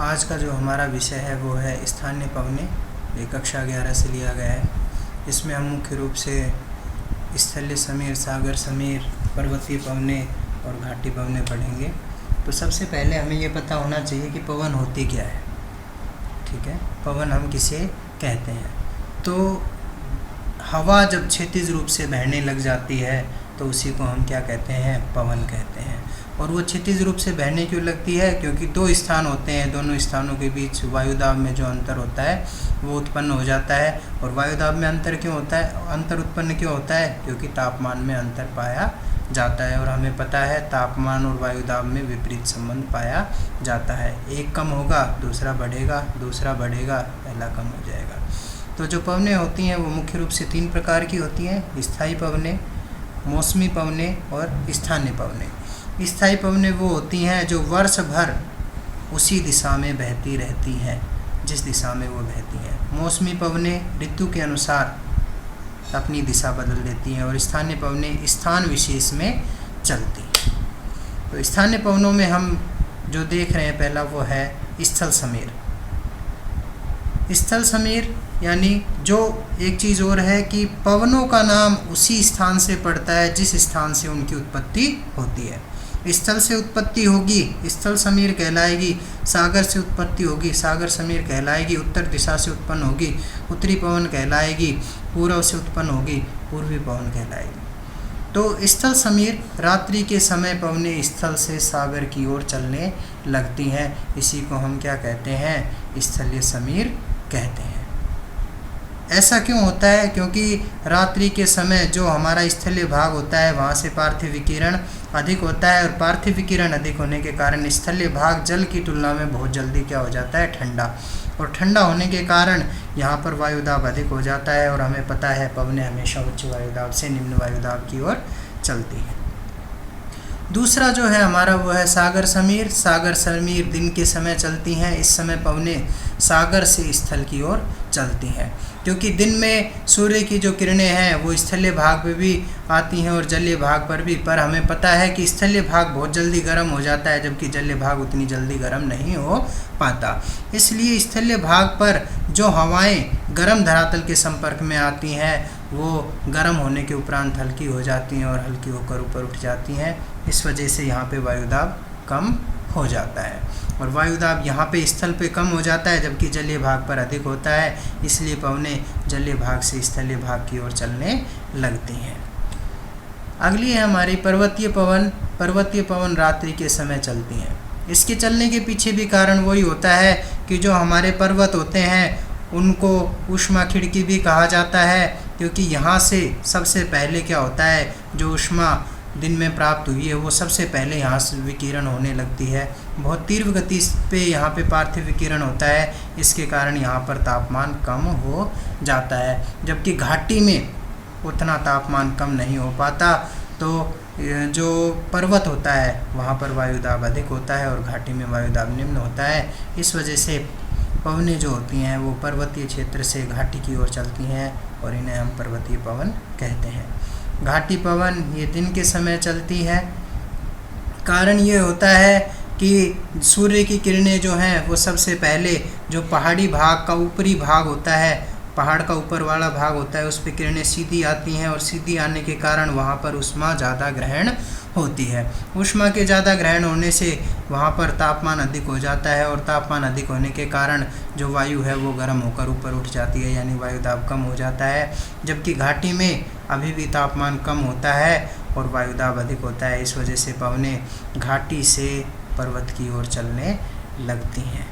आज का जो हमारा विषय है वो है स्थानीय पवनें। ये कक्षा 11 से लिया गया है। इसमें हम मुख्य रूप से स्थलीय समीर, सागर समीर, पर्वतीय पवनें और घाटी पवनें पढ़ेंगे। तो सबसे पहले हमें ये पता होना चाहिए कि पवन होती क्या है। ठीक है, पवन हम किसे कहते हैं? तो हवा जब क्षैतिज रूप से बहने लग जाती है तो उसी को हम क्या कहते हैं? पवन कहते हैं। और वो क्षैतिज रूप से बहने क्यों लगती है? क्योंकि दो स्थान होते हैं, दोनों स्थानों के बीच वायुदाब में जो अंतर होता है वो उत्पन्न हो जाता है। और वायुदाब में अंतर क्यों होता है? अंतर उत्पन्न क्यों होता है? क्योंकि तापमान में अंतर पाया जाता है। और हमें पता है तापमान और वायुदाब में विपरीत संबंध पाया जाता है। एक कम होगा दूसरा बढ़ेगा, दूसरा बढ़ेगा पहला कम हो जाएगा। तो जो पवनें होती हैं वो मुख्य रूप से 3 प्रकार की होती हैं: स्थायी पवनें, मौसमी पवनें और स्थानीय पवनें। स्थायी पवनें वो होती हैं जो वर्ष भर उसी दिशा में बहती रहती हैं जिस दिशा में वो बहती हैं। मौसमी पवनें ऋतु के अनुसार अपनी दिशा बदल देती हैं और स्थानीय पवनें स्थान विशेष में चलती हैं। तो स्थानीय पवनों में हम जो देख रहे हैं पहला वो है स्थल समीर। स्थल समीर यानी जो एक चीज़ और है कि पवनों का नाम उसी स्थान से पड़ता है जिस स्थान से उनकी उत्पत्ति होती है। स्थल से उत्पत्ति होगी, स्थल समीर कहलाएगी। सागर से उत्पत्ति होगी, सागर समीर कहलाएगी। उत्तर दिशा से उत्पन्न होगी, उत्तरी पवन कहलाएगी। पूर्व से उत्पन्न होगी, पूर्वी पवन कहलाएगी। तो स्थल समीर रात्रि के समय पवनें स्थल से सागर की ओर चलने लगती हैं। इसी को हम क्या कहते हैं? स्थलीय समीर कहते हैं। ऐसा क्यों होता है? क्योंकि रात्रि के समय जो हमारा स्थलीय भाग होता है वहाँ से पार्थिव विकिरण अधिक होता है और पार्थिव विकिरण अधिक होने के कारण स्थलीय भाग जल की तुलना में बहुत जल्दी क्या हो जाता है? ठंडा। और ठंडा होने के कारण यहाँ पर वायुदाब अधिक हो जाता है। और हमें पता है पवनें हमेशा उच्च वायुदाब से निम्न वायुदाब की ओर चलती हैं। दूसरा जो है हमारा वो है सागर समीर। सागर समीर दिन के समय चलती हैं। इस समय पवनें सागर से स्थल की ओर चलती हैं, क्योंकि दिन में सूर्य की जो किरणें हैं वो स्थलीय भाग पे भी आती हैं और जलीय भाग पर भी। पर हमें पता है कि स्थलीय भाग बहुत जल्दी गर्म हो जाता है जबकि जलीय भाग उतनी जल्दी गर्म नहीं हो पाता। इसलिए स्थलीय भाग पर जो हवाएं गर्म धरातल के संपर्क में आती हैं वो गर्म होने के उपरांत हल्की हो जाती हैं और हल्की होकर ऊपर उठ जाती हैं। इस वजह से यहाँ पे वायुदाब कम हो जाता है। और वायुदाब यहाँ पे स्थल पे कम हो जाता है जबकि जलीय भाग पर अधिक होता है। इसलिए पवनें जलीय भाग से स्थलीय भाग की ओर चलने लगती हैं। अगली है हमारी पर्वतीय पवन। पर्वतीय पवन रात्रि के समय चलती हैं। इसके चलने के पीछे भी कारण वही होता है कि जो हमारे पर्वत होते हैं उनको ऊष्मा खिड़की भी कहा जाता है, क्योंकि यहाँ से सबसे पहले क्या होता है, जो ऊष्मा दिन में प्राप्त हुई है वो सबसे पहले यहाँ से विकिरण होने लगती है। बहुत तीव्र गति पे यहाँ पे पार्थिव विकिरण होता है। इसके कारण यहाँ पर तापमान कम हो जाता है, जबकि घाटी में उतना तापमान कम नहीं हो पाता। तो जो पर्वत होता है वहाँ पर वायुदाब अधिक होता है और घाटी में वायुदाब निम्न होता है। इस वजह से पवनें जो होती हैं वो पर्वतीय क्षेत्र से घाटी की ओर चलती हैं और इन्हें हम पर्वतीय पवन कहते हैं। घाटी पवन ये दिन के समय चलती है। कारण ये होता है कि सूर्य की किरणें जो हैं वो सबसे पहले जो पहाड़ी भाग का ऊपरी भाग होता है, पहाड़ का ऊपर वाला भाग होता है, उस पर किरणें सीधी आती हैं और सीधी आने के कारण वहाँ पर ऊष्मा ज़्यादा ग्रहण होती है। ऊष्मा के ज़्यादा ग्रहण होने से वहाँ पर तापमान अधिक हो जाता है और तापमान अधिक होने के कारण जो वायु है वो गर्म होकर ऊपर उठ जाती है, यानी वायुदाब कम हो जाता है। जबकि घाटी में अभी भी तापमान कम होता है और वायुदाब अधिक होता है। इस वजह से पवनें घाटी से पर्वत की ओर चलने लगती हैं।